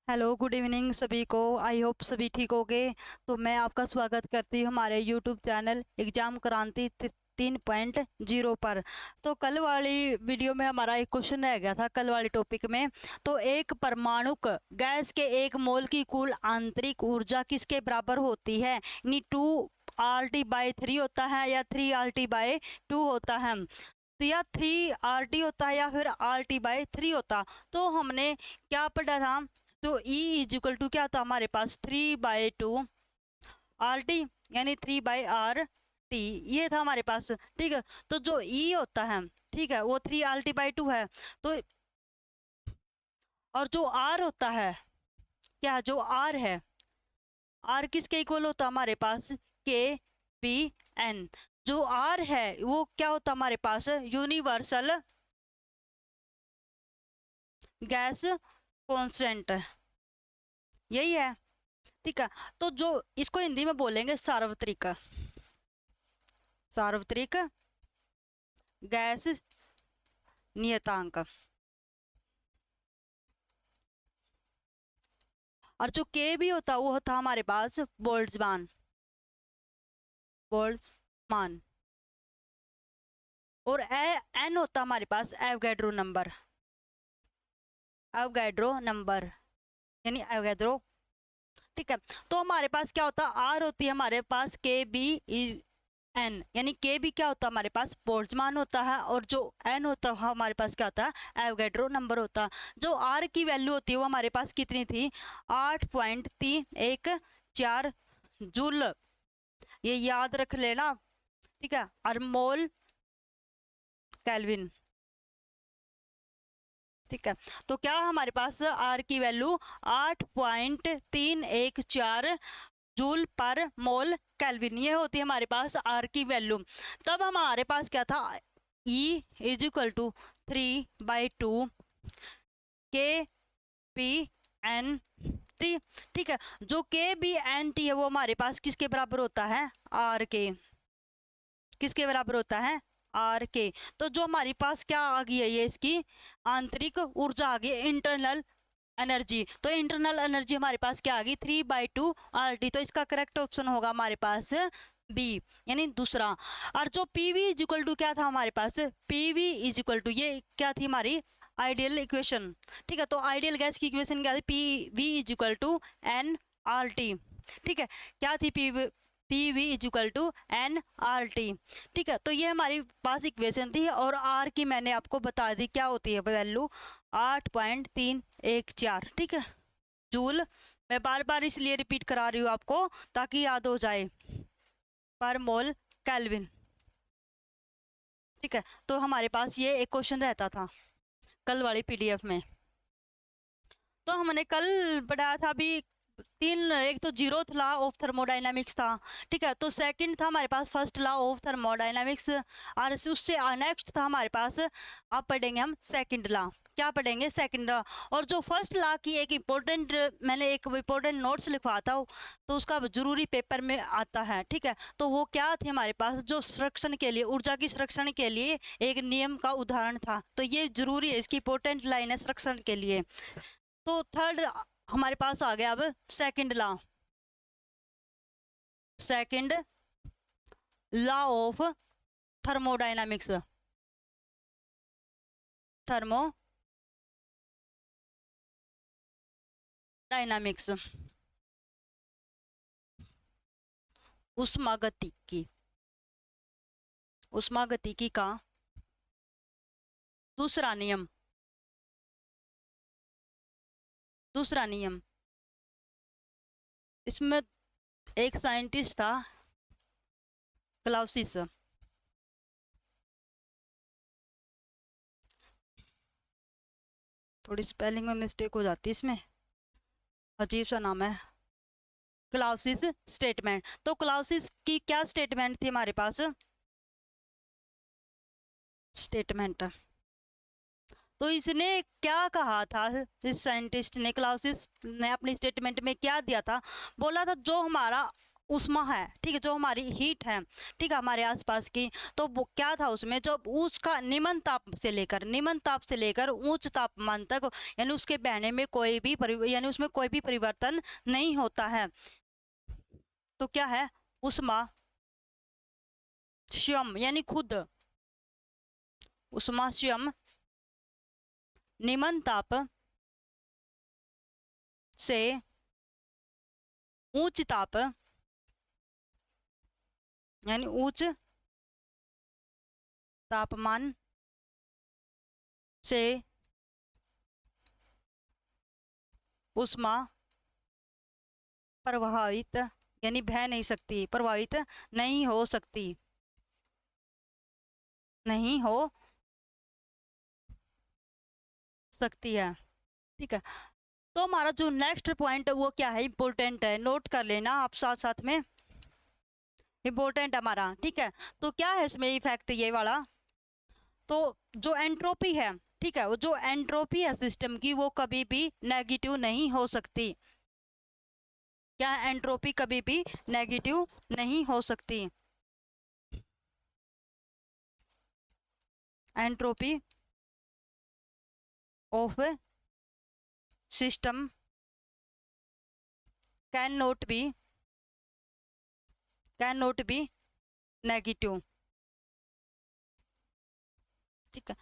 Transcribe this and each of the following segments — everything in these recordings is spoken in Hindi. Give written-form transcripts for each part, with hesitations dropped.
हेलो, गुड इवनिंग सभी को। आई होप सभी ठीक होगे। तो मैं आपका स्वागत करती हूँ हमारे यूट्यूब चैनल एग्जाम क्रांति 3.0 पर। तो कल वाली वीडियो में हमारा एक क्वेश्चन रह गया था, कल वाले टॉपिक में। तो एक परमाणुक गैस के 1 मोल की कुल आंतरिक ऊर्जा किसके बराबर होती है? यानी 2RT/3 होता है या 3RT/2 होता है, तो या 3RT होता है या फिर RT/3 होता। तो हमने क्या पढ़ा था? तो E इजिकल टू क्या था हमारे पास? 3/2 RT, यानी 3/RT, ये था हमारे पास। ठीक है, तो जो E होता है, ठीक है, वो 3RT/2 है। तो और जो R होता है, क्या जो R है, R किसके इक्वल होता है हमारे पास? KBN। जो R है वो क्या होता है हमारे पास? यूनिवर्सल गैस कांस्टेंट, यही है। ठीक है, तो जो इसको हिंदी में बोलेंगे सार्वत्रिक, सार्वत्रिक गैस नियतांक। और जो के भी होता वो होता हमारे पास बोल्ट्जमान, बोल्ट्जमान। और एन होता हमारे पास एवोगैड्रो नंबर, एवोगैड्रो नंबर यानी एवोगैड्रो। ठीक है, तो हमारे पास क्या होता है? आर होती है हमारे पास KBN, यानी के भी क्या होता है हमारे पास? बोल्ट्जमान होता है। और जो एन होता है हमारे पास क्या होता है? एवोगैड्रो नंबर होता है। जो आर की वैल्यू होती है वो हमारे पास कितनी थी? 8.314 जूल, ये याद रख लेना। ठीक है, और मोल केल्विन। ठीक है, तो क्या हमारे पास आर की वैल्यू 8.314 जूल पर मोल केल्विन, ये होती है हमारे पास आर की वैल्यू। तब हमारे पास क्या था? E is equal to 3/2 KBNT। ठीक है, जो KBNT है वो हमारे पास किसके बराबर होता है? R के। किसके बराबर होता है? R के। तो जो हमारे पास क्या आ गई है? ये इसकी आंतरिक ऊर्जा आ गई, इंटरनल एनर्जी। तो इंटरनल एनर्जी हमारे पास क्या आ गई? 3/2 RT। तो इसका करेक्ट ऑप्शन होगा हमारे पास बी, यानी दूसरा। और जो पीवी इज इक्वल टू क्या था हमारे पास? पीवी इज इक्वल टू, ये क्या थी हमारी आइडियल इक्वेशन। ठीक है, तो आइडियल गैस की इक्वेशन क्या थी? PV is equal to NRT। ठीक है, क्या थी? PV is equal to NRT। ठीक है, तो ये हमारी पास इक्वेशन थी। और आर की मैंने आपको बता दी क्या होती है वैल्यू, 8.314। ठीक है, जूल। मैं बार बार इसलिए रिपीट करा रही हूँ आपको ताकि याद हो जाए, पर मोल केल्विन। ठीक है, तो हमारे पास ये एक क्वेश्चन रहता था कल वाली PDF में। तो हमने कल पढ़ाया था अभी तीन, एक तो जीरोथ लॉ ऑफ थर्मोडायनामिक्स था। ठीक है, तो सेकंड था हमारे पास फर्स्ट लॉ ऑफ थर्मोडायनामिक्स। और उससे नेक्स्ट था हमारे पास, अब पढ़ेंगे हम सेकंड लॉ। क्या पढ़ेंगे? Second law. और जो फर्स्ट लॉ की एक इम्पोर्टेंट, मैंने एक इम्पोर्टेंट नोट्स लिखवाता हूँ, तो उसका जरूरी पेपर में आता है। ठीक है, तो वो क्या थे हमारे पास? जो संरक्षण के लिए, ऊर्जा की संरक्षण के लिए एक नियम का उदाहरण था। तो ये जरूरी है, इसकी इंपॉर्टेंट लाइन है संरक्षण के लिए। तो थर्ड हमारे पास आ गया अब second law, second law of thermodynamics, thermodynamics, उष्मागतिकी, उष्मागतिकी का दूसरा नियम, दूसरा नियम। इसमें एक साइंटिस्ट था क्लाउसिस, थोड़ी स्पेलिंग में मिस्टेक हो जाती है इसमें, अजीब सा नाम है, क्लाउसिस स्टेटमेंट। तो क्लाउसिस की क्या स्टेटमेंट थी हमारे पास? स्टेटमेंट। तो इसने क्या कहा था? इस साइंटिस्ट ने, क्लाउसिस ने अपनी स्टेटमेंट में क्या दिया था? बोला था जो हमारा उष्मा है, ठीक है, जो हमारी हीट है, ठीक है, हमारे आसपास की, तो वो क्या था उसमें, जो उसका निम्न ताप से लेकर उच्च तापमान तक, यानी उसके बहने में कोई भी यानी उसमें कोई भी परिवर्तन नहीं होता है। तो क्या है, उष्मा स्वयं यानी खुद, उष्मा स्वयं निम्न ताप से उच्च ताप यानी उच्च तापमान से उष्मा प्रभावित यानी बह नहीं सकती, प्रभावित नहीं हो सकती, नहीं हो सकती है, ठीक है। तो हमारा जो नेक्स्ट पॉइंट वो क्या है, इंपॉर्टेंट है, नोट कर लेना आप साथ साथ में, इंपॉर्टेंट हमारा, ठीक है। तो क्या है इसमें इफेक्ट ये वाला, तो जो एंट्रोपी है, ठीक है, वो जो एंट्रोपी है सिस्टम की, वो कभी भी नेगेटिव नहीं हो सकती। क्या एंट्रोपी कभी भी नेगेटिव नहीं हो सकती, entropy of system can not be negative, ठीक है।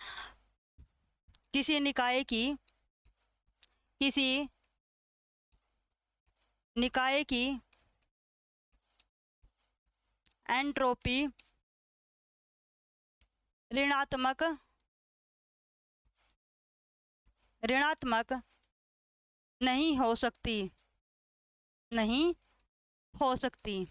किसी निकाय की एंट्रोपी ऋणात्मक नहीं हो सकती, नहीं हो सकती।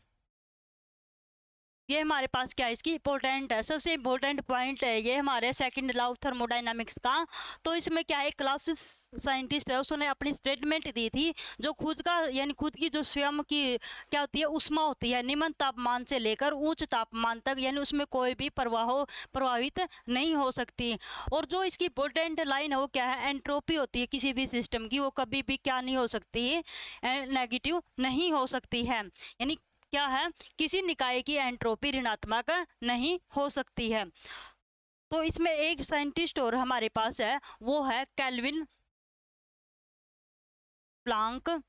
ये हमारे पास क्या है, इसकी इंपॉर्टेंट है, सबसे इंपॉर्टेंट पॉइंट है ये हमारे सेकंड लॉ ऑफ थर्मोडायनामिक्स का। तो इसमें क्या है, क्लासिस साइंटिस्ट है, उसने अपनी स्टेटमेंट दी थी, जो खुद का यानी खुद की जो स्वयं की क्या होती है, उष्मा होती है, निम्न तापमान से लेकर उच्च तापमान तक, यानी उसमें कोई भी प्रभावित नहीं हो सकती। और जो इसकी इंपॉर्टेंट लाइन है वो क्या है, एंट्रोपी होती है किसी भी सिस्टम की, वो कभी भी क्या नहीं हो सकती, नेगेटिव नहीं हो सकती है, यानी क्या है, किसी निकाय की एंट्रोपी ऋणात्मक नहीं हो सकती है। तो इसमें एक साइंटिस्ट और हमारे पास है, वो है केल्विन प्लांक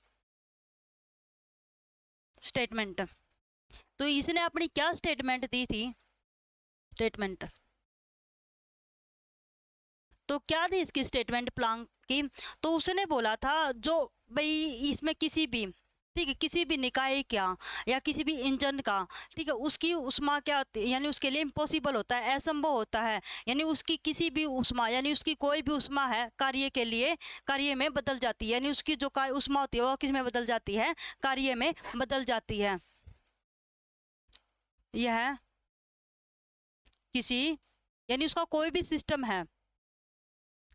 स्टेटमेंट। तो इसने अपनी क्या स्टेटमेंट दी थी, स्टेटमेंट, तो क्या थी इसकी स्टेटमेंट प्लांक की, तो उसने बोला था, जो भाई इसमें किसी भी, ठीक है, किसी भी निकाय क्या या किसी भी इंजन का, ठीक है, उसकी उष्मा क्या होती है, यानी उसके लिए इम्पॉसिबल होता है, असंभव होता है, यानी उसकी किसी भी उष्मा, यानी उसकी कोई भी उष्मा है कार्य के लिए कार्य में बदल जाती है, यानी उसकी जो उष्मा होती है वो किस में बदल जाती है, कार्य में बदल जाती है। यह किसी यानी उसका कोई भी सिस्टम है,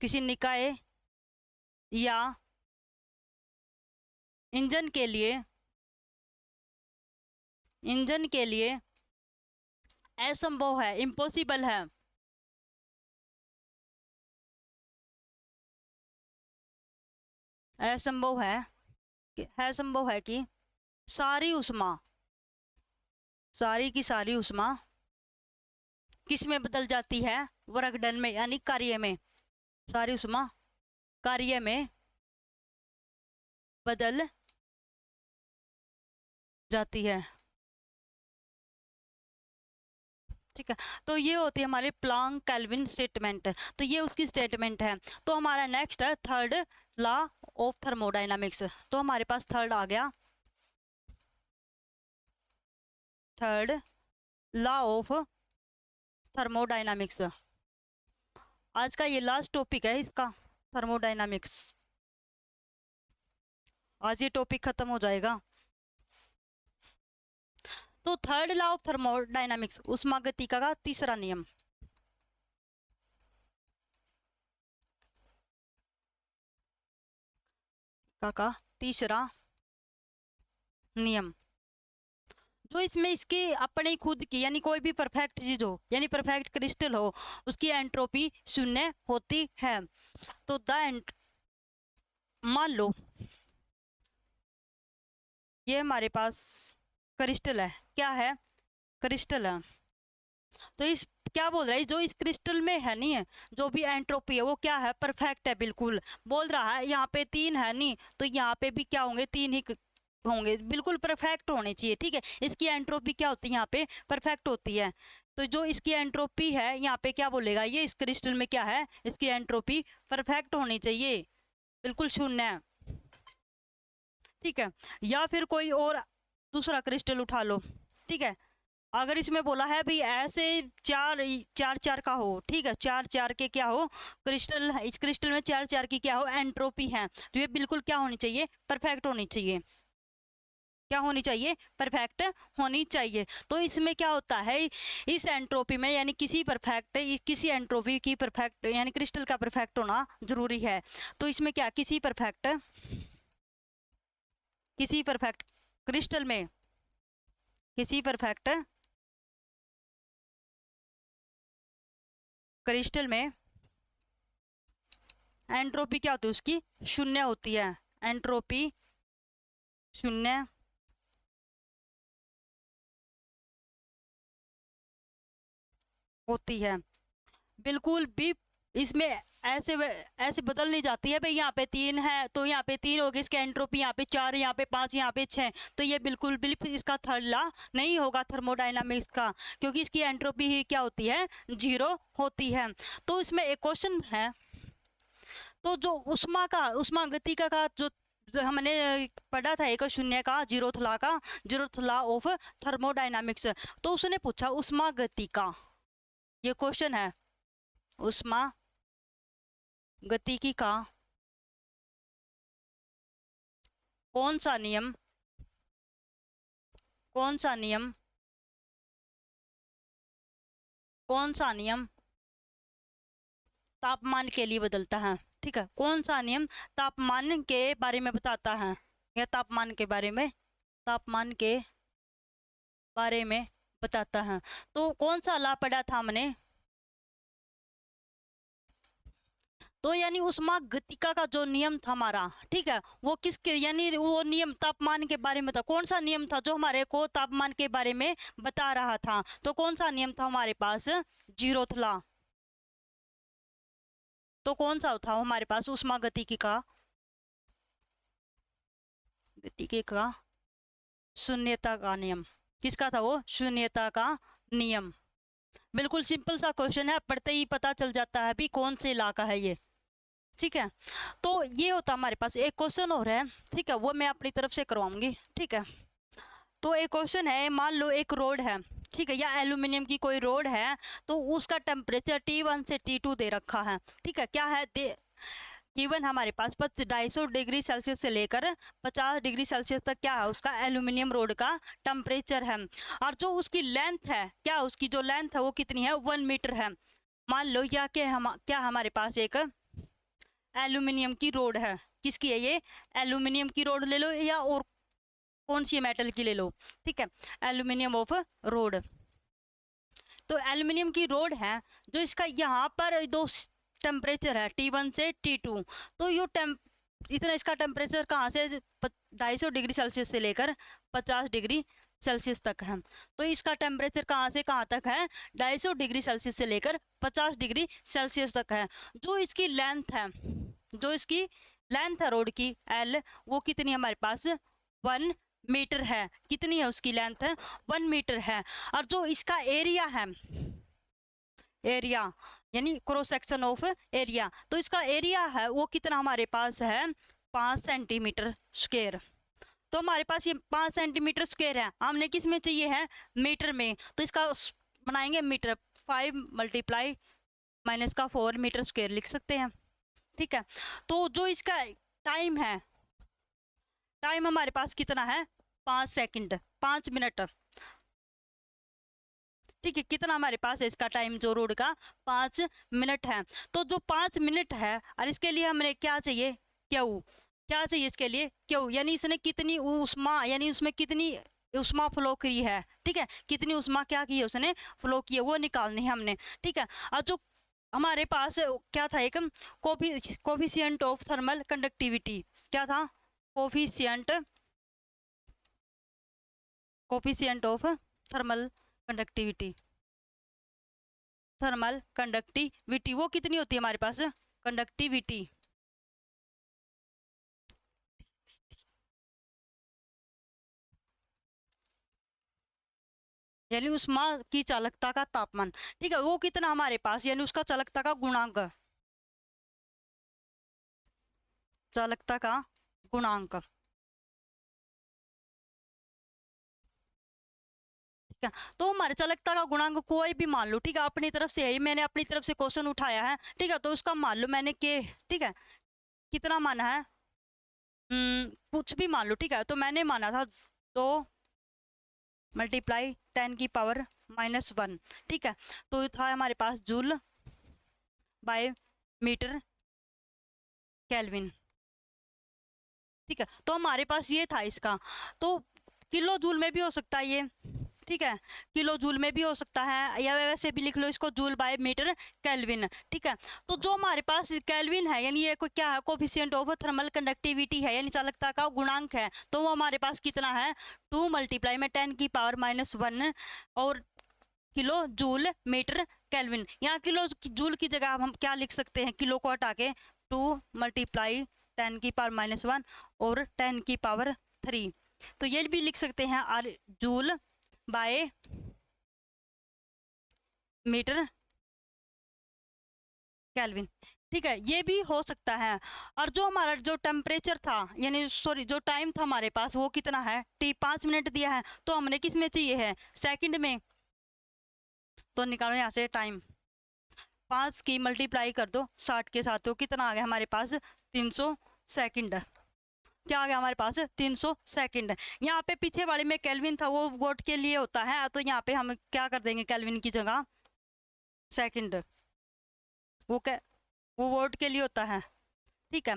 किसी निकाय या इंजन के लिए असंभव है, इम्पॉसिबल है, असंभव है कि सारी की सारी उष्मा किस में बदल जाती है, वर्क डन में, यानी कार्य में, सारी उष्मा कार्य में बदल जाती है, ठीक है। तो ये होती है हमारे प्लांक केल्विन स्टेटमेंट, तो ये उसकी स्टेटमेंट है। तो हमारा नेक्स्ट है थर्ड लॉ ऑफ थर्मोडायनामिक्स। तो हमारे पास थर्ड आ गया, थर्ड लॉ ऑफ थर्मोडायनामिक्स। आज का ये लास्ट टॉपिक है इसका, थर्मोडायनामिक्स, आज ये टॉपिक खत्म हो जाएगा। तो थर्ड लॉ ऑफ थर्मोडायनामिक्स, उष्मागतिकी का तीसरा नियम, का तीसरा नियम, जो इसमें इसकी अपने खुद की, यानी कोई भी परफेक्ट चीज हो, यानी परफेक्ट क्रिस्टल हो, उसकी एंट्रोपी शून्य होती है। तो मान लो ये हमारे पास क्रिस्टल है, क्या है, क्रिस्टल है। तो इस क्या बोल रहा है, जो इस क्रिस्टल में है नहीं है, जो भी एंट्रोपी है वो क्या है, परफेक्ट है। बिल्कुल बोल रहा है यहाँ पे 3 है नहीं, तो यहाँ पे भी क्या होंगे, 3 ही होंगे, बिल्कुल परफेक्ट होने चाहिए। ठीक है, इसकी एंट्रोपी क्या होती है, यहाँ पे परफेक्ट होती है। तो जो इसकी एंट्रोपी है यहाँ पे क्या बोलेगा, ये इस क्रिस्टल में क्या है, इसकी एंट्रोपी परफेक्ट होनी चाहिए, बिल्कुल शून्य है। ठीक है, या फिर कोई और दूसरा क्रिस्टल उठा लो। ठीक है, अगर इसमें बोला है भाई ऐसे चार चार चार का हो, ठीक है, चार चार के क्या हो, क्रिस्टल, इस क्रिस्टल में चार चार की क्या हो, एंट्रोपी है, तो ये बिल्कुल क्या होनी चाहिए, परफेक्ट होनी चाहिए। क्या होनी चाहिए, परफेक्ट होनी चाहिए। तो इसमें क्या होता है, इस एंट्रोपी में यानी किसी एंट्रोपी की परफेक्ट यानी क्रिस्टल का परफेक्ट होना जरूरी है। तो इसमें क्या, किसी परफेक्ट क्रिस्टल में, किसी परफेक्ट क्रिस्टल में एंट्रोपी क्या होती है, उसकी शून्य होती है, एंट्रोपी शून्य होती है। बिल्कुल भी इसमें ऐसे बदल नहीं जाती है भाई, यहाँ पे 3 है तो यहाँ पे 3 होगी, इसकी एंट्रोपी यहाँ पे 4, यहाँ पे 5, यहाँ पे 6, तो ये बिल्कुल भी इसका थर्ड लॉ नहीं होगा थर्मोडायनामिक्स का, क्योंकि इसकी एंट्रोपी ही क्या होती है, 0 होती है। तो इसमें एक क्वेश्चन है, तो जो उष्मा गतिका का जो हमने पढ़ा था एक शून्य का, जीरोथ लॉ ऑफ थर्मोडायनामिक्स, तो उसने पूछा उष्मा गतिका, ये क्वेश्चन है, उष्मा गतिकी का कौन सा नियम तापमान के लिए बदलता है। ठीक है, कौन सा नियम तापमान के बारे में बताता है, या तापमान के बारे में बताता है। तो कौन सा लॉ पढ़ा था हमने, तो यानी उष्मा गतिका का जो नियम था हमारा, ठीक है, वो किसके, यानी वो नियम तापमान के बारे में था। कौन सा नियम था जो हमारे को तापमान के बारे में बता रहा था, तो कौन सा नियम था हमारे पास, जीरोथ लॉ। तो कौन सा था हमारे पास उष्मा गतिकी का शून्यता का नियम, किसका था वो, शून्यता का नियम। बिल्कुल सिंपल सा क्वेश्चन है, पढ़ते ही पता चल जाता है भी कौन से लॉ का है ये। ठीक है, तो ये होता हमारे पास एक क्वेश्चन और है, ठीक है, वो मैं अपनी तरफ से करवाऊंगी। ठीक है, तो एक क्वेश्चन है, मान लो एक रोड है, ठीक है, या एल्यूमिनियम की कोई रोड है, तो उसका टेम्परेचर T1 से T2 दे रखा है। ठीक है, क्या है, T1 हमारे पास 250 डिग्री सेल्सियस से लेकर 50 डिग्री सेल्सियस तक क्या है, उसका एल्यूमिनियम रोड का टेम्परेचर है। और जो उसकी लेंथ है, क्या उसकी जो लेंथ है वो कितनी है, 1 मीटर है। मान लो या क्या हमारे पास एक एल्यूमिनियम की रोड है, किसकी है ये, एल्यूमिनियम की रोड ले लो, या और कौन सी मेटल की ले लो। ठीक है, एल्यूमिनियम ऑफ रोड, तो एल्यूमिनियम की रोड है, जो इसका यहाँ पर दो टेम्परेचर है T1 से T2, तो ये इतना इसका टेम्परेचर कहाँ से 250 डिग्री सेल्सियस से लेकर 50 डिग्री सेल्सियस तक है। तो इसका टेम्परेचर कहाँ से कहाँ तक है, 250 डिग्री सेल्सियस से लेकर 50 डिग्री सेल्सियस तक है। जो इसकी लेंथ है रोड की L, वो कितनी है हमारे पास, 1 मीटर है। कितनी है उसकी लेंथ, 1 मीटर है। और जो इसका एरिया है, एरिया यानी क्रॉस सेक्शन ऑफ एरिया, तो इसका एरिया है वो कितना हमारे पास है, 5 सेंटीमीटर स्क्वायर। तो हमारे पास ये 5 सेंटीमीटर स्क्वायर है, हमने किस में चाहिए है, मीटर में, तो इसका बनाएंगे मीटर, 5 मल्टीप्लाई माइनस का 4 मीटर स्क्वायर लिख सकते हैं। ठीक है, तो जो इसका टाइम है, टाइम हमारे पास कितना है, 5 सेकंड, 5 मिनट। ठीक है, कितना हमारे पास है इसका टाइम, जो रोड का 5 मिनट है। तो जो 5 मिनट है, और इसके लिए हमें क्या चाहिए, क्यू, क्या चाहिए इसके लिए, क्यू, यानी इसने कितनी उष्मा, यानी उसमें कितनी उष्मा फ्लो की है। ठीक है, कितनी उष्मा क्या की है उसने, फ्लो की है, वो निकालनी है हमने। ठीक है, और जो हमारे पास क्या था, एक कोफिशिएंट ऑफ थर्मल कंडक्टिविटी, क्या था, coefficient coefficient of thermal conductivity, thermal conductivity वो कितनी होती है हमारे पास, कंडक्टिविटी यानी उष्मा की चालकता का तापमान, ठीक है, वो कितना हमारे पास, यानी उसका चालकता का गुणांक, चालकता का गुणांक, ठीक है। तो हमारे चालकता का गुणांक कोई भी मान लो, ठीक है, अपनी तरफ से है, मैंने अपनी तरफ से क्वेश्चन उठाया है, ठीक है, तो उसका मान लो मैंने के, ठीक है, कितना माना है, कुछ भी मान लो, ठीक है, तो मैंने माना था 2 मल्टीप्लाई 10⁻⁻1, ठीक है, तो था हमारे पास जूल बाय मीटर केल्विन, ठीक है, तो हमारे पास ये था इसका, तो किलो जूल में भी हो सकता है ये, ठीक है, किलो जूल में भी हो सकता है, या वैसे भी लिख लो इसको जूल बाय मीटर केल्विन, ठीक है। तो जो हमारे पास केल्विन है, यानी ये क्या है, कोफिशिएंट ऑफ थर्मल कंडक्टिविटी है, यानी चालकता का गुणांक है, तो वो हमारे पास कितना है, 2 मल्टीप्लाई में 10⁻⁻1 और किलो जूल मीटर केल्विन। यहाँ किलो जूल की जगह हम क्या लिख सकते हैं, किलो को हटा के 2 मल्टीप्लाई 10⁻⁻1 और 10⁻3, तो ये भी लिख सकते हैं R joule by metre kelvin, ठीक है, ये भी हो सकता है। और जो हमारा जो टेम्परेचर था, यानी सॉरी जो टाइम था हमारे पास, वो कितना है, टी 5 मिनट दिया है, तो हमने किस में चाहिए है, सेकंड में, तो निकालो यहाँ से टाइम, 5 की मल्टीप्लाई कर दो 60 के साथ, तो कितना आ गया हमारे पास, 300 सेकंड, क्या आ गया हमारे पास, 300 सेकंड। यहाँ पे पीछे वाले में केल्विन था, वो वोट के लिए होता है, तो यहाँ पे हम क्या कर देंगे, केल्विन की जगह सेकंड, वो क्या, वो वोट के लिए होता है, ठीक है।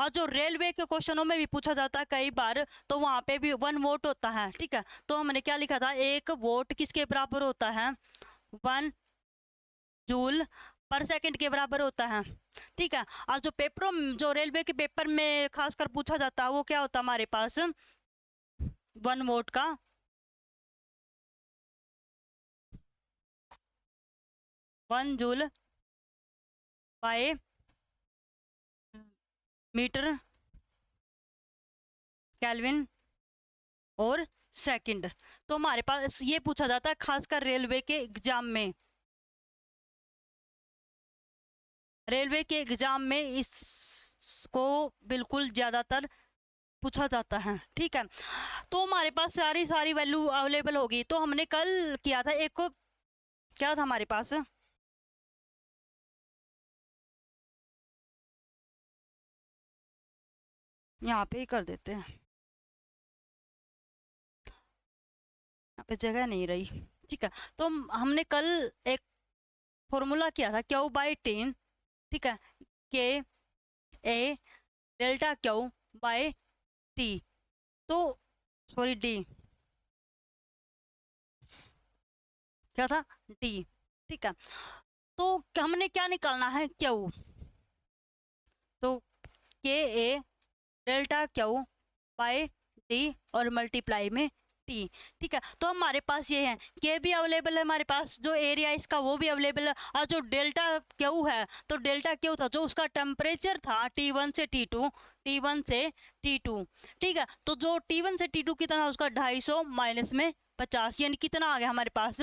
और जो रेलवे के क्वेश्चनों में भी पूछा जाता है कई बार, तो वहाँ पे भी 1 वोट होता है, ठीक है, तो हमने क्या लिखा था, 1 वोट किसके बराबर होता है, 1 जूल पर सेकंड के बराबर होता है, ठीक है। और जो पेपरों, जो रेलवे के पेपर में खासकर पूछा जाता है, वो क्या होता है हमारे पास, 1 वोट का 1 जूल बाय मीटर केल्विन और सेकंड, तो हमारे पास ये पूछा जाता है खासकर रेलवे के एग्जाम में, रेलवे के एग्जाम में इसको बिल्कुल ज़्यादातर पूछा जाता है, ठीक है। तो हमारे पास सारी सारी वैल्यू अवेलेबल होगी, तो हमने कल किया था एक को, क्या था हमारे पास, यहाँ पे ही कर देते हैं, यहाँ पे जगह नहीं रही, ठीक है। तो हमने कल एक फॉर्मूला किया था Q/T, ठीक है, के ए डेल्टा क्यू बाय टी, तो सॉरी डी, क्या था, डी, ठीक है। तो हमने क्या निकालना है, क्यू, तो के ए डेल्टा क्यू बाय डी और मल्टीप्लाई में टी, ठीक है। तो हमारे पास ये है, के भी अवेलेबल है हमारे पास, जो एरिया इसका वो भी अवेलेबल है, और जो डेल्टा क्यू है, तो डेल्टा क्यू था जो उसका टेम्परेचर था T1 से T2, T1 से T2, ठीक है। तो जो T1 से T2 कितना उसका 250 माइनस में 50, यानी कितना आ गया हमारे पास,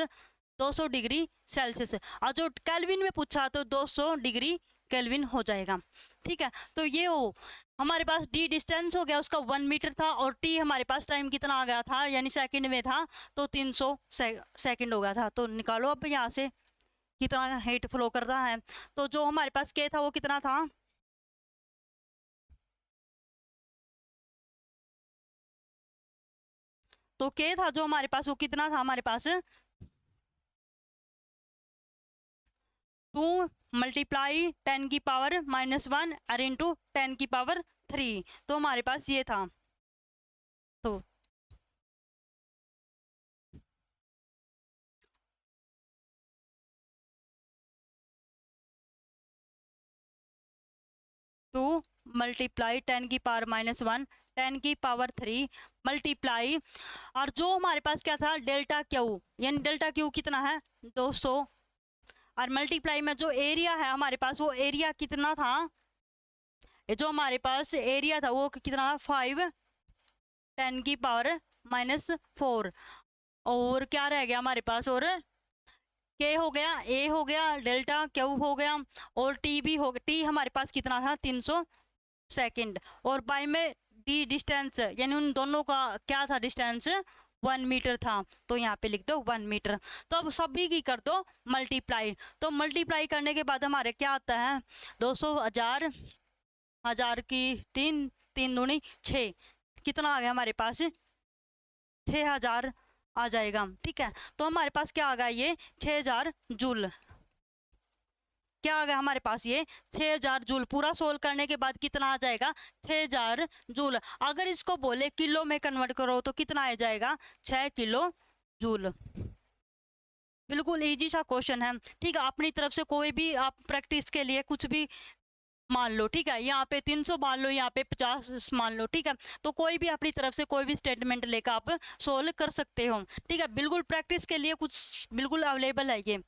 200 डिग्री सेल्सियस, और जो केल्विन में पूछा तो 200 डिग्री केल्विन हो जाएगा, ठीक है। तो ये हो हमारे पास डी डिस्टेंस हो गया, उसका 1 मीटर था, और टी हमारे पास टाइम कितना आ गया था, यानी सेकंड में था, तो 300 सेकंड हो गया था। तो निकालो अब यहाँ से कितना हीट फ्लो कर रहा है, तो जो हमारे पास के था वो कितना था, तो के था जो हमारे पास वो कितना था हमारे पास, 2 मल्टीप्लाई 10⁻⁻1 और इंटू 10⁻3, तो हमारे पास ये था, तो टू मल्टीप्लाई 10⁻⁻1 10⁻³ मल्टीप्लाई, और जो हमारे पास क्या था डेल्टा क्यू, यानी डेल्टा क्यू कितना है 200, और मल्टीप्लाई में जो एरिया है हमारे पास वो एरिया कितना था, जो हमारे पास एरिया था वो कितना था 5 10⁻⁻⁴, और क्या रह गया हमारे पास, और के हो गया, ए हो गया, डेल्टा क्यू हो गया, और टी भी हो गया। टी हमारे पास कितना था 300 सेकेंड, और बाई में डी डिस्टेंस, यानी उन दोनों का क्या था डिस्टेंस 1 मीटर था, तो यहाँ पे लिख दो 1 मीटर। तो अब सभी की कर दो मल्टीप्लाई, तो मल्टीप्लाई करने के बाद हमारे क्या आता है 200, 1000, 1000 की 3, 3 दूनी 6, कितना आ गया हमारे पास 6000 आ जाएगा। ठीक है, तो हमारे पास क्या आ गया ये 6000 जूल, क्या आ गया हमारे पास ये 6000 जूल। पूरा सोल्व करने के बाद कितना आ जाएगा 6000 जूल। अगर इसको बोले किलो में कन्वर्ट करो तो कितना आ जाएगा 6 किलो जूल। बिल्कुल इजी सा क्वेश्चन है। ठीक है, अपनी तरफ से कोई भी आप प्रैक्टिस के लिए कुछ भी मान लो। ठीक है, यहाँ पे 300 मान लो, यहाँ पे 50 मान लो। ठीक है, तो कोई भी अपनी तरफ से कोई भी स्टेटमेंट लेकर आप सोल्व कर सकते हो। ठीक है, बिल्कुल प्रैक्टिस के लिए कुछ बिल्कुल अवेलेबल है ये।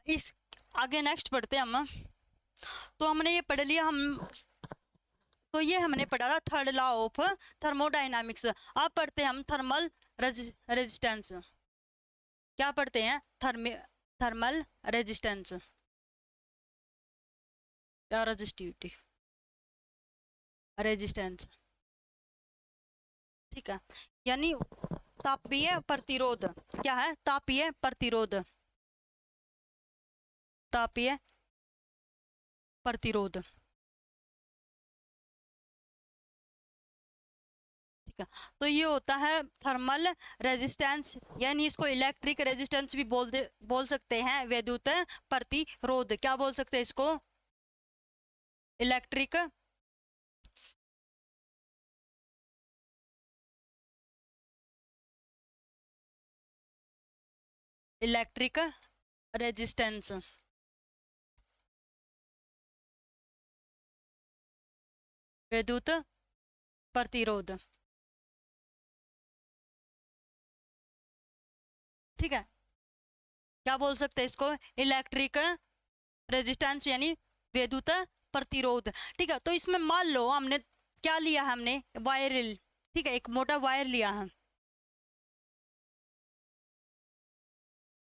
इस आगे नेक्स्ट पढ़ते हैं हम। तो हमने ये पढ़ लिया, तो ये हमने पढ़ा था थर्ड लॉ ऑफ थर्मोडायनामिक्स। अब पढ़ते हैं हम थर्मल रेजिस्टेंस। क्या पढ़ते हैं थर्मल रेजिस्टेंस या रेजिस्टिविटी, रेजिस्टेंस। ठीक है, यानी तापीय प्रतिरोध। क्या है तापीय प्रतिरोध, तापीय प्रतिरोध। ठीक है, तो ये होता है थर्मल रेजिस्टेंस, यानी इसको इलेक्ट्रिक रेजिस्टेंस भी बोल सकते हैं, विद्युत प्रतिरोध। क्या बोल सकते हैं इसको, इलेक्ट्रिक इलेक्ट्रिक रेजिस्टेंस, विद्युत प्रतिरोध। ठीक है, क्या बोल सकते हैं इसको, इलेक्ट्रिक रेजिस्टेंस यानी विद्युत प्रतिरोध। ठीक है, तो इसमें मान लो हमने क्या लिया, हमने वायर। ठीक है, एक मोटा वायर लिया है।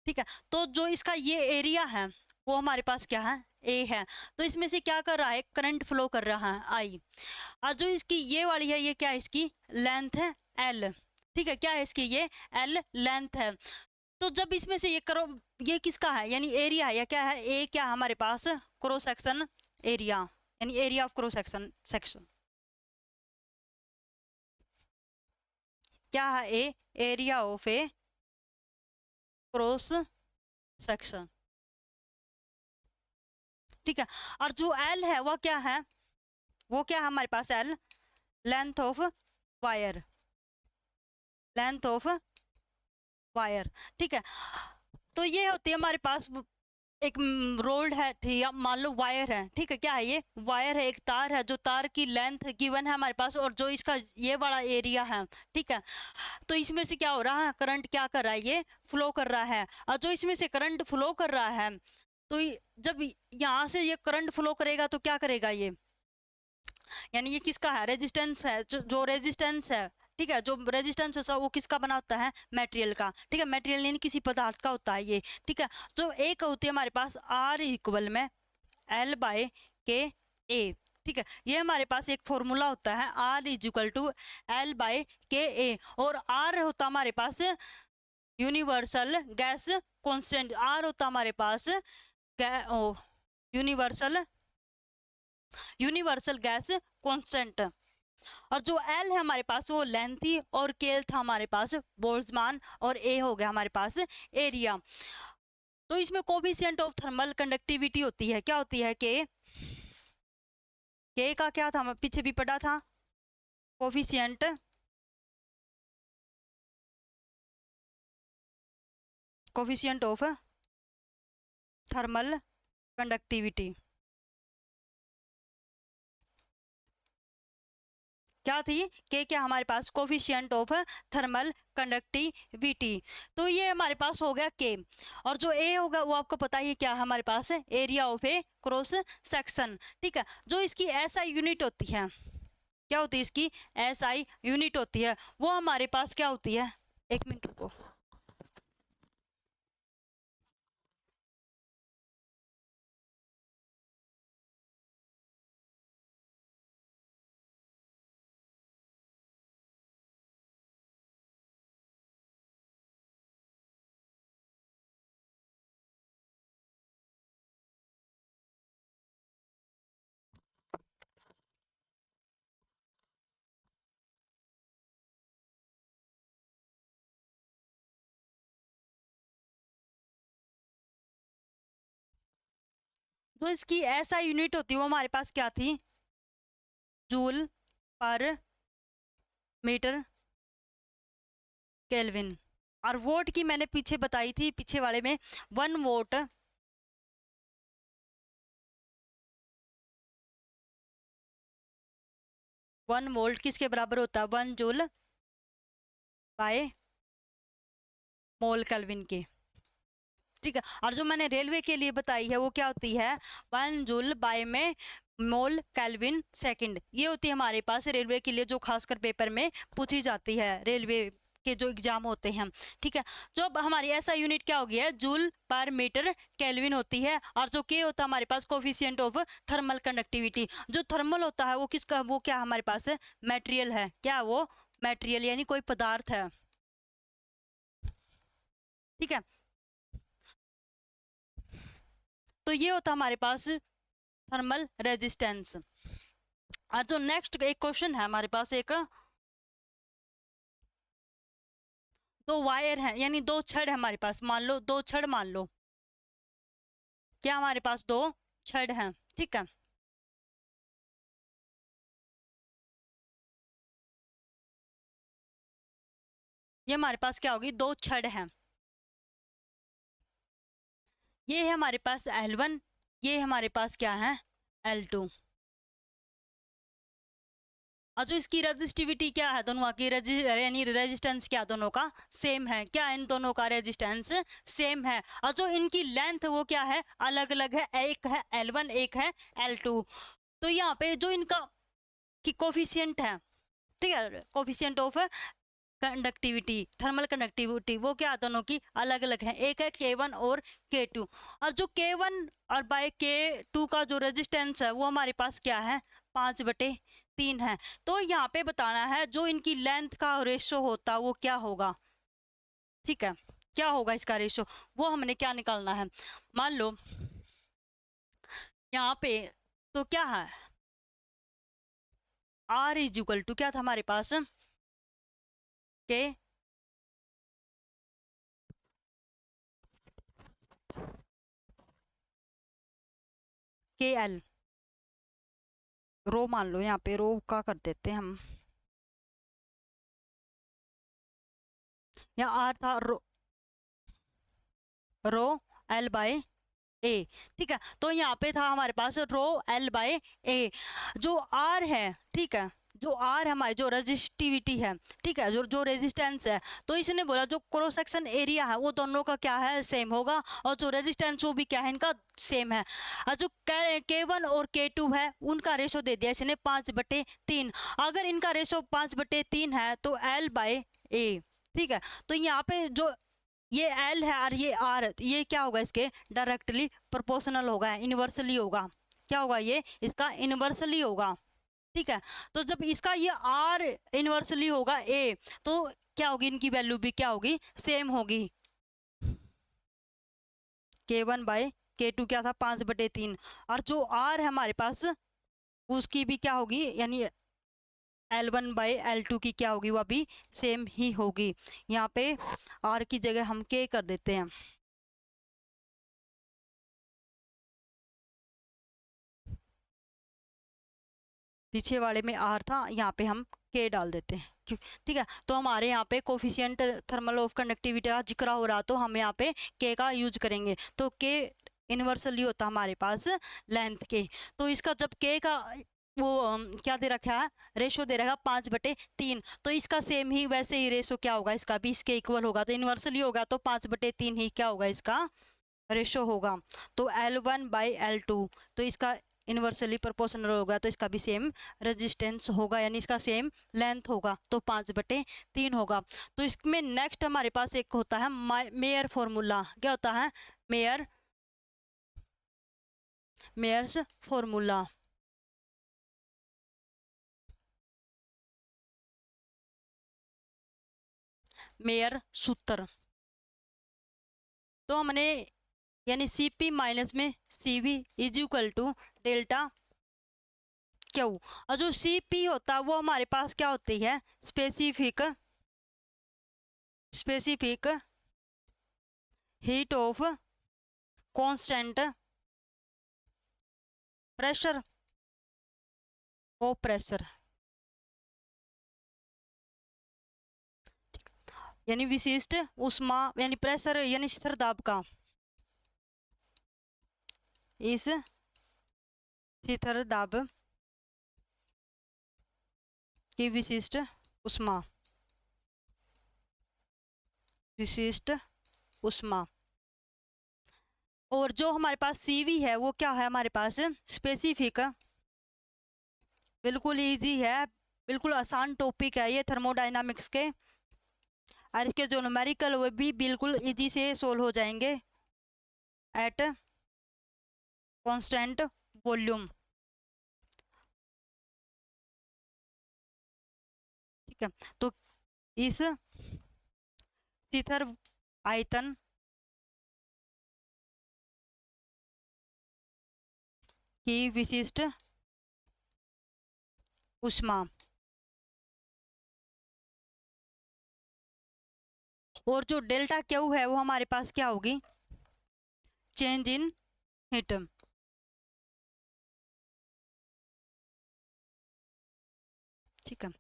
ठीक है, तो जो इसका ये एरिया है वो हमारे पास क्या है ए है। तो इसमें से क्या कर रहा है, करंट फ्लो कर रहा है आई, और जो इसकी ये वाली है ये क्या है, इसकी लेंथ है एल। ठीक है, क्या है इसकी ये एल लेंथ है। तो जब इसमें से ये करो, ये किसका है, यानी एरिया है, या क्या है ए, क्या है हमारे पास क्रॉस सेक्शन एरिया, यानी एरिया ऑफ क्रॉस सेक्शन। क्या है A, area of a cross section. ठीक है, और जो एल है वो क्या है, वो क्या है हमारे पास L, length of wire, length of wire. ठीक है, तो ये होती है हमारे पास एक रोल्ड है, या मान लो वायर है। ठीक है, क्या है ये वायर है, एक तार है, जो तार की लेंथ गिवन है हमारे पास, और जो इसका ये बड़ा एरिया है। ठीक है, तो इसमें से क्या हो रहा है, करंट क्या कर रहा है, ये फ्लो कर रहा है। और जो इसमें से करंट फ्लो कर रहा है, तो जब यहाँ से ये करंट फ्लो करेगा तो क्या करेगा ये, यानी ये किसका है, रेजिस्टेंस है, जो रेजिस्टेंस है। ठीक है, जो रेजिस्टेंस होता है वो किसका बना होता है, मटेरियल का। ठीक है, मटेरियल यानी किसी पदार्थ का होता है ये। ठीक है, तो एक होती है हमारे पास आर इक्वल में एल बाय के ए। ठीक है, ये हमारे पास एक फॉर्मूला होता है, R is equal to L by K A, और आर होता हमारे पास यूनिवर्सल गैस कांस्टेंट। आर होता हमारे पास यूनिवर्सल गैस कांस्टेंट, और जो एल है हमारे पास वो लेंथ थी, और के था हमारे पास बोल्ट्जमान, और ए हो गया हमारे पास एरिया। तो इसमें कोफिशिएंट ऑफ थर्मल कंडक्टिविटी होती है, क्या होती है, के का क्या था, पीछे भी पढ़ा था, कोफिशिएंट ऑफ थर्मल कंडक्टिविटी क्या थी के क्या हमारे पास कोफिशिएंट ऑफ थर्मल कंडक्टिविटी। तो ये हमारे पास हो गया के। और जो ए होगा वो आपको पता ही क्या है हमारे पास है area of a cross section. ठीक है, जो इसकी एसआई यूनिट होती है, क्या होती है इसकी एसआई यूनिट होती है, वो हमारे पास क्या होती है, एक मिनट रुको। जो इसकी एसआई यूनिट होती है वो हमारे पास क्या थी, जूल पर मीटर केल्विन। और वोट की मैंने पीछे बताई थी, पीछे वाले में 1 वोट वन वोल्ट किसके बराबर होता है, 1 जूल बाय मोल केल्विन के। ठीक है, और जो मैंने रेलवे के लिए बताई है वो क्या होती है, 1 जूल बाय में मोल केल्विन सेकंड। ये होती है हमारे पास रेलवे के लिए जो खासकर पेपर में पूछी जाती है, रेलवे के जो एग्जाम होते हैं। ठीक है, जो अब हमारी ऐसा यूनिट क्या हो गया है, जूल पर मीटर केल्विन होती है। और जो के होता है हमारे पास कोफिशिएंट ऑफ थर्मल कंडक्टिविटी। जो थर्मल होता है वो किसका, वो क्या हमारे पास मटेरियल है, क्या वो मटेरियल यानी कोई पदार्थ है। ठीक है, तो ये होता हमारे पास थर्मल रेजिस्टेंस। और जो नेक्स्ट एक क्वेश्चन है हमारे पास, एक दो वायर है यानी दो छड़ है हमारे पास, मान लो दो छड़, मान लो क्या हमारे पास दो छड़ हैं। ठीक है, ये हमारे पास क्या होगी, दो छड़ हैं। ये है हमारे पास L1, ये हमारे पास क्या है L2। और जो इसकी रेजिस्टिविटी क्या है, दोनों की यानी रेजिस्टेंस क्या दोनों का सेम है, क्या इन दोनों का रेजिस्टेंस सेम है। और जो इनकी लेंथ वो क्या है, अलग अलग है, एक है L1 एक है L2। तो यहाँ पे जो इनका की कोफिशिएंट है, ठीक है, coefficient of conductivity, thermal conductivity, वो क्या दोनों की अलग अलग है, एक है K1 और K2। और जो K1 और बाय K2 का जो रेजिस्टेंस है वो हमारे पास क्या है, 5/3 है। तो यहाँ पे बताना है जो इनकी लेंथ का रेशो होता वो क्या होगा। ठीक है, क्या होगा इसका रेशो, वो हमने क्या निकालना है। मान लो यहाँ पे तो क्या है, R इज इक्वल टू क्या था हमारे पास, के एल रो, मान लो यहाँ पे रो का कर देते हैं हम, यहाँ आर था रो एल बाय ए। ठीक है, तो यहाँ पे था हमारे पास रो एल बाय ए। जो आर है, ठीक है, जो आर हमारी जो रेजिस्टिविटी है, ठीक है, जो जो रेजिस्टेंस है, तो इसने बोला जो क्रॉस सेक्शन एरिया है वो दोनों का क्या है, सेम होगा। और जो रेजिस्टेंस वो भी क्या है, इनका सेम है। और जो K1 और K2 है उनका रेशो दे दिया इसने 5/3। अगर इनका रेशो 5/3 है तो L बाय ए। ठीक है, तो यहाँ पे जो ये L है और ये R है, ये क्या होगा, इसके डायरेक्टली प्रोपोर्शनल होगा, इनवर्सली होगा। क्या होगा, ये इसका इनवर्सली होगा। ठीक है, तो जब इसका ये R इनवर्सली होगा A, तो क्या होगी, इनकी वैल्यू भी क्या होगी, सेम होगी। K1 बाय K2 क्या था, 5/3। और जो R है हमारे पास उसकी भी क्या होगी, यानी L1 बाय L2 की क्या होगी, वह भी सेम ही होगी। यहाँ पे R की जगह हम K कर देते हैं। पीछे वाले में R था, यहाँ पे हम K डाल देते हैं। ठीक है, तो हमारे यहाँ पे कोफिशिएंट थर्मल ऑफ कंडक्टिविटी का जिक्र हो रहा, तो हम यहाँ पे K का यूज करेंगे। तो K इन्वर्सली होता हमारे पास लेंथ के। तो इसका जब के का वो क्या दे रखा है, रेशो दे रखा 5/3, तो इसका सेम ही वैसे ही रेशो क्या होगा, इसका भी इसके इक्वल होगा। तो इन्वर्सली होगा तो 5/3 ही क्या होगा, इसका रेशो होगा। तो L1/L2, तो इसका इन्वर्सली प्रोपोर्शनल होगा, तो इसका भी सेम रेजिस्टेंस होगा, यानी इसका सेम लेंथ होगा, तो 5/3 होगा। तो इसमें नेक्स्ट हमारे पास एक होता है मेयर फॉर्मूला। क्या होता है, मेयर्स फॉर्मूला। मेयर सूत्र। तो हमने यानी Cp माइनस में Cv is equal to delta Q. और जो Cp होता है वो हमारे पास क्या होती है, specific heat of constant pressure और प्रेशर, यानी विशिष्ट उष्मा यानी प्रेशर यानी स्थिर दाब का, इस स्थिर दाब की विशिष्ट उष्मा, और जो हमारे पास Cv है वो क्या है हमारे पास, स्पेसिफिक। बिल्कुल इजी है, बिल्कुल आसान टॉपिक है ये थर्मोडायनामिक्स के, और इसके जो न्यूमेरिकल वो भी बिल्कुल इजी से सोल्व हो जाएंगे एट कांस्टेंट वॉल्यूम। ठीक है, तो इस स्थिर आयतन की विशिष्ट उष्मा, और जो डेल्टा क्यू है वो हमारे पास क्या होगी, चेंज इन हीट। ठीक है,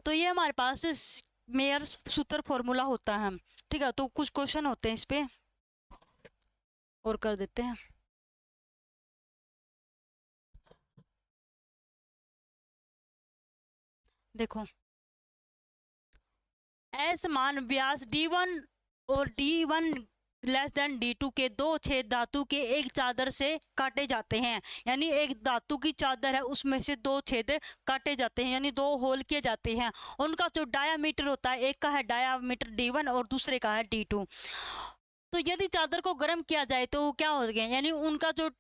तो ये हमारे पास मेयर सूत्र फॉर्मूला होता है। ठीक है, तो कुछ क्वेश्चन होते हैं इस पे और कर देते हैं। देखो, असमान व्यास D1 और D1 लेस देन D2 के दो छेद धातु के एक चादर से काटे जाते हैं, यानी एक धातु की चादर है उसमें से दो छेद काटे जाते हैं, यानी दो होल किए जाते हैं। उनका जो डायामीटर होता है, एक का है डायामीटर D1 और दूसरे का है D2। तो यदि चादर को गर्म किया जाए तो क्या हो गया, यानी उनका जो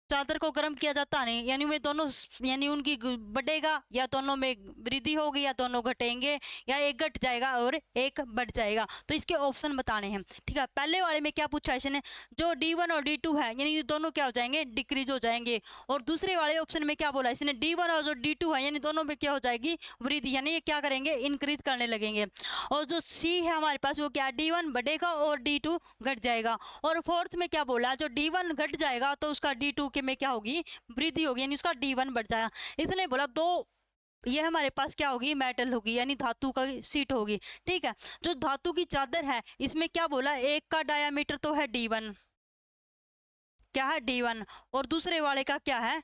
चादर को गर्म किया जाता नहीं, यानी वे दोनों यानी उनकी बढ़ेगा या दोनों में वृद्धि होगी या दोनों घटेंगे या एक घट जाएगा और एक बढ़ जाएगा। तो इसके ऑप्शन बताने हैं। ठीक है, पहले वाले में क्या पूछा इसने, जो D1 और D2 है यानी ये दोनों क्या हो जाएंगे, डिक्रीज हो जाएंगे। और दूसरे वाले ऑप्शन में क्या बोला इसने, D1 और जो D2 है यानी दोनों में क्या हो जाएगी, वृद्धि, यानी ये क्या करेंगे, इंक्रीज करने लगेंगे। और जो C है हमारे पास वो क्या, D1 बढ़ेगा और D2 घट जाएगा। और फोर्थ में क्या बोला, जो D1 घट जाएगा तो उसका D2 में क्या होगी, वृद्धि होगी, यानी उसका D1 बढ़ जाएगा। इसने बोला दो, ये हमारे पास क्या होगी, मेटल होगी, यानी धातु का सीट होगी। ठीक है, जो धातु की चादर है इसमें क्या बोला, एक का डायामीटर तो है D1, क्या है D1, और दूसरे वाले का क्या है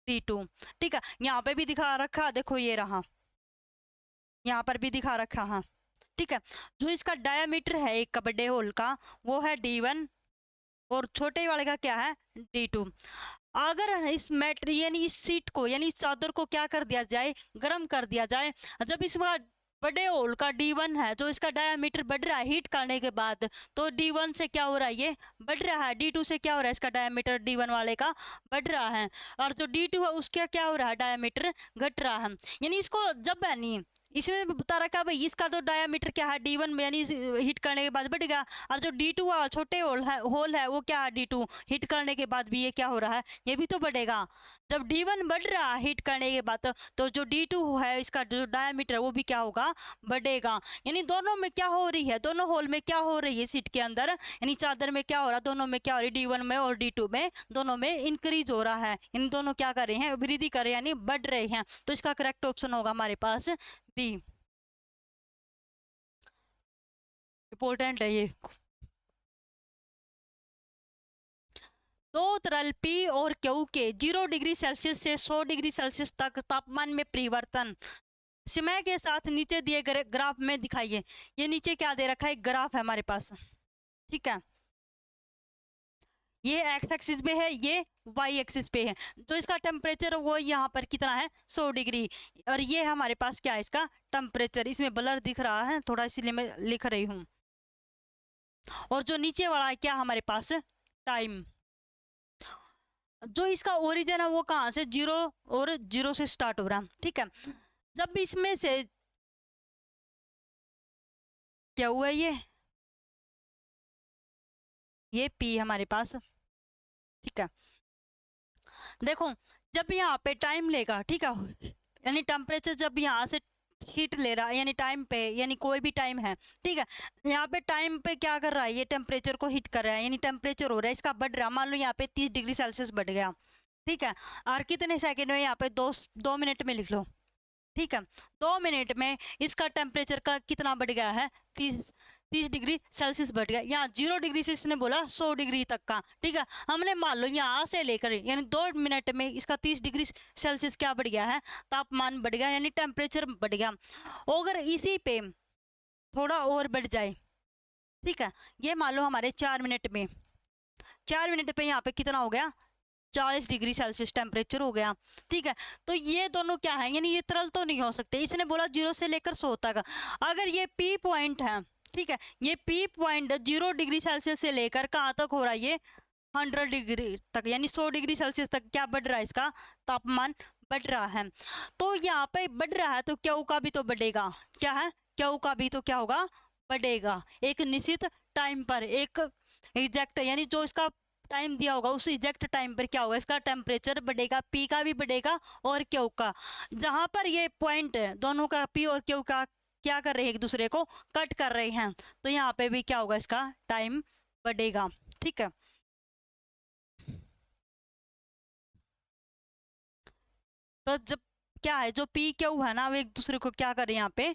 D2। ठीक है, यहाँ पे भी दिखा रखा, देखो ये रहा, यहाँ पर भी दिखा रखा। हाँ ठीक है, जो इसका डायामीटर है एक का बड़े होल का वो है D1 और छोटे वाले का क्या है D2। अगर इस मैटर यानी इस सीट को यानी इस चादर को क्या कर दिया जाए, गर्म कर दिया जाए, जब इसका बड़े होल का D1 है जो इसका डायामीटर बढ़ रहा है हीट करने के बाद, तो D1 से क्या हो रहा है, ये बढ़ रहा है, D2 से क्या हो रहा है, इसका डायामीटर D1 वाले का बढ़ रहा है, और जो D2 है उसका क्या हो रहा है, डायामीटर घट रहा है। यानी इसको जब नहीं इसमें बता रखा भाई इसका तो डायामीटर क्या है D1 में यानी हिट करने के बाद बढ़ गया, और जो D2 छोटे होल है वो क्या है D2 हिट करने के बाद भी ये क्या हो रहा है, ये भी तो बढ़ेगा। जब D1 बढ़ रहा है हिट करने के बाद तो जो D2 है इसका जो डायामीटर वो भी क्या होगा, बढ़ेगा। यानी दोनों में क्या हो रही है, दोनों होल में क्या हो रही है सीट के अंदर, यानी चादर में क्या हो रहा है, दोनों में क्या हो रही है, D1 में और D2 में दोनों में इंक्रीज हो रहा है, इन दोनों क्या कर रहे हैं, वृद्धि कर रहे हैं यानी बढ़ रहे हैं। तो इसका करेक्ट ऑप्शन होगा हमारे पास बी। इंपॉर्टेंट है ये। दो तरल पी और क्यू के 0 डिग्री सेल्सियस से 100 डिग्री सेल्सियस तक तापमान में परिवर्तन समय के साथ नीचे दिए गए ग्राफ में दिखाइए। ये नीचे क्या दे रखा है, ग्राफ है हमारे पास, ठीक है। ये एक्स एक्सिस पे है, ये वाई एक्सिस पे है। तो इसका टेम्परेचर वो यहाँ पर कितना है, 100 डिग्री। और ये हमारे पास क्या है, इसका टेम्परेचर। इसमें ब्लर दिख रहा है थोड़ा, इसलिए मैं लिख रही हूँ। और जो नीचे वाला है क्या हमारे पास, टाइम। जो इसका ओरिजिन है वो कहाँ से, 0 और 0 से स्टार्ट हो रहा है, ठीक है। जब इसमें से क्या हुआ, ये पी हमारे पास, ठीक है। देखो जब यहाँ पे टाइम लेगा, ठीक है, यानी टेम्परेचर जब यहाँ से हीट ले रहा है, यानी टाइम पे, यानी कोई भी टाइम है, ठीक है। यहाँ पे टाइम पे क्या कर रहा है, ये टेम्परेचर को हीट कर रहा है, यानी टेम्परेचर हो रहा है इसका बढ़ रहा है। मान लो यहाँ पे 30 डिग्री सेल्सियस बढ़ गया, ठीक है। और कितने सेकंड में, यहाँ पे 2 मिनट में लिख लो, ठीक है। 2 मिनट में इसका टेम्परेचर का कितना बढ़ गया है, 30 डिग्री सेल्सियस बढ़ गया। यहाँ 0 डिग्री से इसने बोला 100 डिग्री तक का, ठीक है। हमने मान लो यहाँ से लेकर यानी 2 मिनट में इसका 30 डिग्री सेल्सियस क्या बढ़ गया है, तापमान बढ़ गया, यानी टेम्परेचर बढ़ गया। अगर इसी पे थोड़ा और बढ़ जाए, ठीक है, ये मान लो हमारे 4 मिनट में, 4 मिनट पे यहाँ पे कितना हो गया, 40 डिग्री सेल्सियस टेम्परेचर हो गया, ठीक है। तो ये दोनों क्या है, यानी ये तरल तो नहीं हो सकते। इसने बोला 0 से लेकर 100 तक। अगर ये पी पॉइंट है, ठीक है, ये पी पॉइंट 0 डिग्री सेल्सियस से लेकर कहाँ तक हो रहा है, ये 100 डिग्री तक, यानी 100 डिग्री सेल्सियस तक क्या बढ़ रहा है, इसका तापमान बढ़ रहा है। तो यहाँ पे बढ़ रहा है तो क्यू का भी तो बढ़ेगा, क्या है, क्यू का भी तो क्या होगा, बढ़ेगा। एक निश्चित टाइम पर, एक एग्जैक्ट, यानी जो इसका टाइम दिया होगा उस एग्जैक्ट टाइम पर क्या होगा, इसका टेम्परेचर बढ़ेगा, पी का भी बढ़ेगा और क्यू का। जहां पर ये पॉइंट है दोनों का, पी और क्यू का क्या कर रहे हैं, एक दूसरे को कट कर रहे हैं, तो यहाँ पे भी क्या होगा, इसका टाइम बढ़ेगा, ठीक है। तो जब क्या है, जो पी क्यू है ना, वो एक दूसरे को क्या कर रहे हैं, यहाँ पे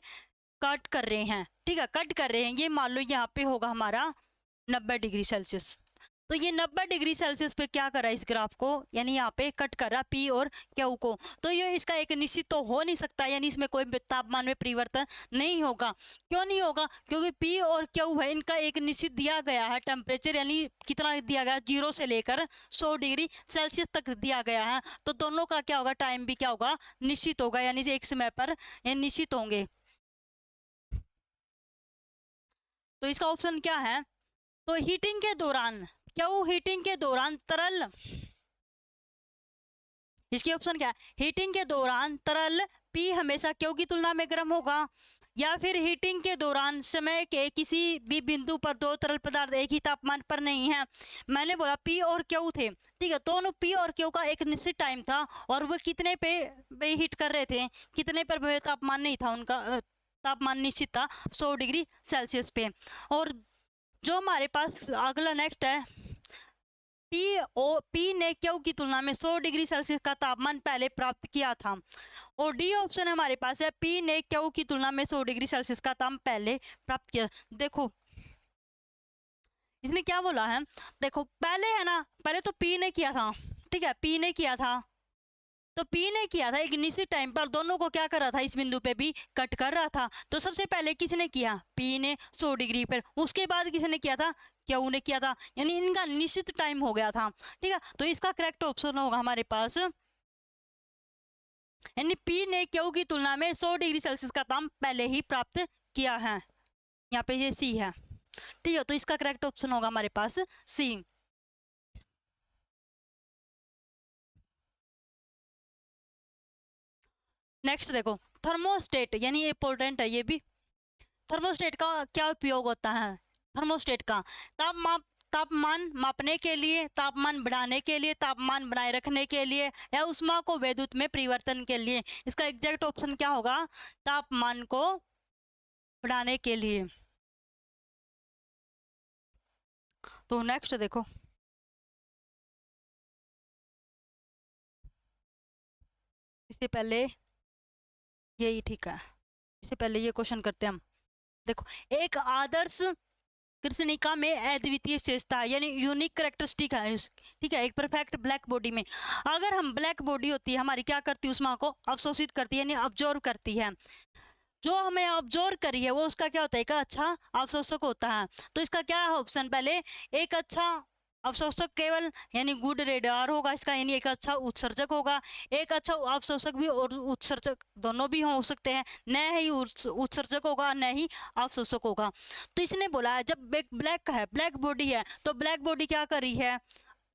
कट कर रहे हैं, ठीक है, कट कर रहे हैं। ये मान लो यहाँ पे होगा हमारा 90 डिग्री सेल्सियस। तो ये 90 डिग्री सेल्सियस पे क्या कर रहा है, इस ग्राफ को, यानी यहाँ पे कट कर रहा पी और क्यू को। तो ये इसका एक निश्चित तो हो नहीं सकता, यानी इसमें कोई तापमान में परिवर्तन नहीं होगा। क्यों नहीं होगा, क्योंकि पी और क्यू है, इनका एक निश्चित दिया गया है टेम्परेचर, यानी कितना दिया गया, 0 से लेकर 100 डिग्री सेल्सियस तक दिया गया है। तो दोनों का क्या होगा, टाइम भी क्या होगा, निश्चित होगा, यानी एक समय पर ये निश्चित होंगे। तो इसका ऑप्शन क्या है, तो हीटिंग के दौरान, क्यू हीटिंग के दौरान तरल, इसकी ऑप्शन क्या है, हीटिंग के दौरान तरल पी हमेशा क्यू की तुलना में गर्म होगा, या फिर हीटिंग के दौरान समय के किसी भी बिंदु पर दो तरल पदार्थ एक ही तापमान पर नहीं है। मैंने बोला पी और क्यू थे, ठीक है, दोनों पी और क्यू का एक निश्चित टाइम था और वो कितने पे हीट कर रहे थे, कितने पर तापमान नहीं था उनका, तापमान निश्चित था 100 डिग्री सेल्सियस पे। और जो हमारे पास अगला नेक्स्ट है, पी ने क्यू की तुलना में 100 डिग्री सेल्सियस का तापमान पहले प्राप्त किया था। और डी ऑप्शन हमारे पास है, पी ने क्यू की तुलना में 100 डिग्री सेल्सियस का तापमान पहले प्राप्त किया। देखो इसने क्या बोला है, देखो पहले है ना, पहले तो पी ने किया था, ठीक है, पी ने किया था, तो पी ने किया था एक निश्चित टाइम पर, दोनों को क्या कर रहा था, इस बिंदु पे भी कट कर रहा था। तो सबसे पहले किसने किया, पी ने 100 डिग्री पर, उसके बाद किसने किया था, क्यू ने किया था, यानी इनका निश्चित टाइम हो गया था, ठीक है। तो इसका करेक्ट ऑप्शन होगा हमारे पास, यानी पी ने क्यू की तुलना में 100 डिग्री सेल्सियस का तापमान पहले ही प्राप्त किया है। यहाँ पे ये सी है, ठीक है। तो इसका करेक्ट ऑप्शन होगा हमारे पास सी। नेक्स्ट देखो, थर्मोस्टेट, यानी इंपॉर्टेंट है ये भी। थर्मोस्टेट का क्या उपयोग होता है, थर्मोस्टेट का तापमान, तापमान मापने के लिए, तापमान बढ़ाने के लिए, तापमान बनाए रखने के लिए, या ऊष्मा को विद्युत में परिवर्तन के लिए। इसका एग्जैक्ट ऑप्शन क्या होगा, तापमान को बढ़ाने के लिए। तो नेक्स्ट देखो, इससे पहले यही ठीक है, इससे पहले ये क्वेश्चन करते हैं हम। देखो, एक आदर्श कृष्णिका में अद्वितीय विशेषता है, यानी यूनिक करेक्टरिस्टिक है, ठीक है, एक परफेक्ट ब्लैक बॉडी में। अगर हम ब्लैक बॉडी होती है हमारी, क्या करती है, उष्मा को अवशोषित करती है, यानी अब्जॉर्व करती है। जो हमें ऑब्जर्व करी है वो उसका क्या होता है, एक अच्छा अवशोषक होता है। तो इसका क्या है ऑप्शन, पहले एक अच्छा अवशोषक केवल यानी गुड रेडार होगा इसका, यानी एक अच्छा उत्सर्जक होगा। एक अच्छा अवशोषक भी और उत्सर्जक दोनों भी हो सकते हैं, न ही उत्सर्जक होगा न ही अवशोषक होगा। तो इसने बोला है जब ब्लैक है, ब्लैक बॉडी है, तो ब्लैक बॉडी क्या कर रही है,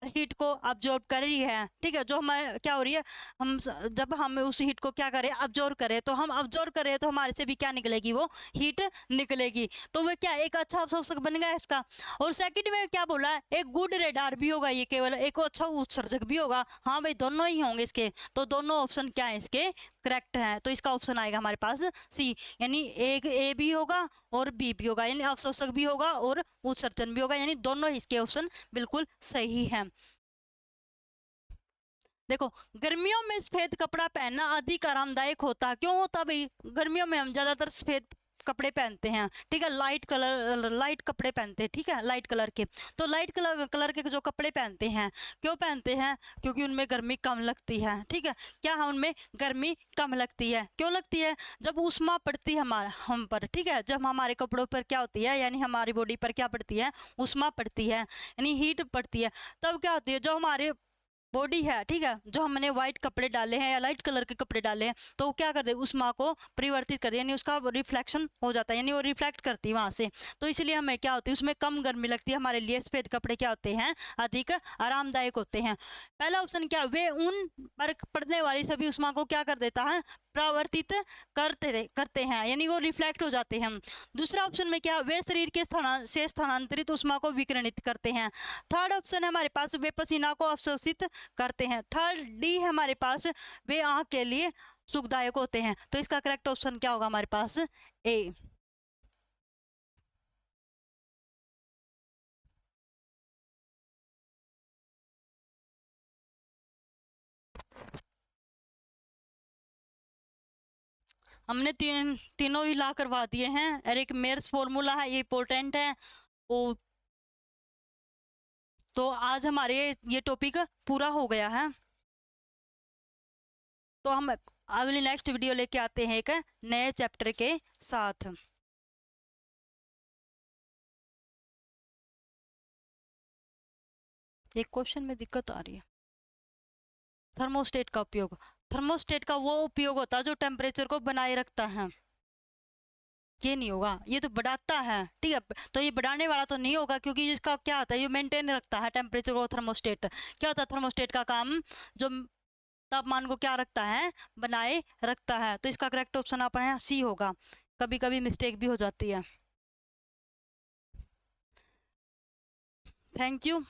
हीट को अब्जॉर्ब कर रही है, ठीक है। जो हमें क्या हो रही है, जब हम उस हीट को क्या करें, अब्जॉर्ब करें, तो हम अब्जॉर्ब करें तो हमारे से भी क्या निकलेगी, वो हीट निकलेगी। तो वो क्या एक अच्छा अवशोषक बन गया इसका। और सेकंड में क्या बोला है, एक गुड रेडार भी होगा, ये केवल एक अच्छा उत्सर्जक भी होगा। हाँ भाई दोनों ही होंगे इसके, तो दोनों ऑप्शन क्या है इसके करेक्ट है। तो इसका ऑप्शन आएगा हमारे पास सी, यानी एक ए भी होगा और बी भी होगा, यानी अवशोषक भी होगा और उत्सर्जन भी होगा, यानी दोनों इसके ऑप्शन बिल्कुल सही है। देखो गर्मियों में सफेद कपड़ा पहनना अधिक आरामदायक होता है, क्यों होता भाई, गर्मियों में हम ज्यादातर सफेद कपड़े पहनते हैं, ठीक है, लाइट कपड़े पहनते हैं, ठीक है, लाइट कलर के। तो लाइट कलर के जो कपड़े पहनते हैं, क्यों पहनते हैं, क्योंकि उनमें गर्मी कम लगती है, ठीक है। क्या है, उनमें गर्मी कम लगती है, क्यों लगती है, जब ऊष्मा पड़ती है हम पर, ठीक है, जब हमारे कपड़ों पर क्या होती है, यानी हमारी बॉडी पर क्या पड़ती है, ऊष्मा पड़ती है, यानी हीट पड़ती है, तब क्या होती है, जो हमारे बॉडी है, ठीक है, जो हमने व्हाइट कपड़े डाले हैं या लाइट कलर के कपड़े डाले हैं, तो वो क्या कर दे, उष्मा को परिवर्तित कर दे, यानी उसका रिफ्लेक्शन हो जाता है, यानी वो रिफ्लेक्ट करती है वहां से। तो इसलिए हमें क्या होती है, उसमें कम गर्मी लगती है, हमारे लिए सफेद कपड़े क्या होते हैं, अधिक आरामदायक होते हैं। पहला ऑप्शन क्या, वे उन पर पड़ने वाली सभी उष्मा को क्या कर देता है, परावर्तित करते हैं, यानी वो रिफ्लेक्ट हो जाते हैं। दूसरा ऑप्शन में क्या, वे शरीर के से स्थानांतरित उष्मा को विकिरणित करते हैं। थर्ड ऑप्शन है हमारे पास, वे पसीना को अवशोषित करते हैं। थर्ड डी है हमारे पास, वे आंख के लिए सुखदायक होते हैं। तो इसका करेक्ट ऑप्शन क्या होगा हमारे पास, ए। हमने तीनों ही ला करवा दिए हैं, और एक मेयर्स फॉर्मूला है, ये इंपॉर्टेंट है। ओ, तो आज हमारे ये टॉपिक पूरा हो गया है। तो हम अगली नेक्स्ट वीडियो लेके आते हैं एक नए चैप्टर के साथ। एक क्वेश्चन में दिक्कत आ रही है, थर्मोस्टेट का उपयोग। थर्मोस्टेट का वो उपयोग होता है जो टेम्परेचर को बनाए रखता है, ये नहीं होगा, ये तो बढ़ाता है, ठीक है। तो ये बढ़ाने वाला तो नहीं होगा, क्योंकि इसका क्या होता है, ये मेंटेन रखता है टेम्परेचर को। थर्मोस्टेट क्या होता है, थर्मोस्टेट का काम जो तापमान को क्या रखता है, बनाए रखता है। तो इसका करेक्ट ऑप्शन अपना सी होगा, कभी कभी मिस्टेक भी हो जाती है। Thank you.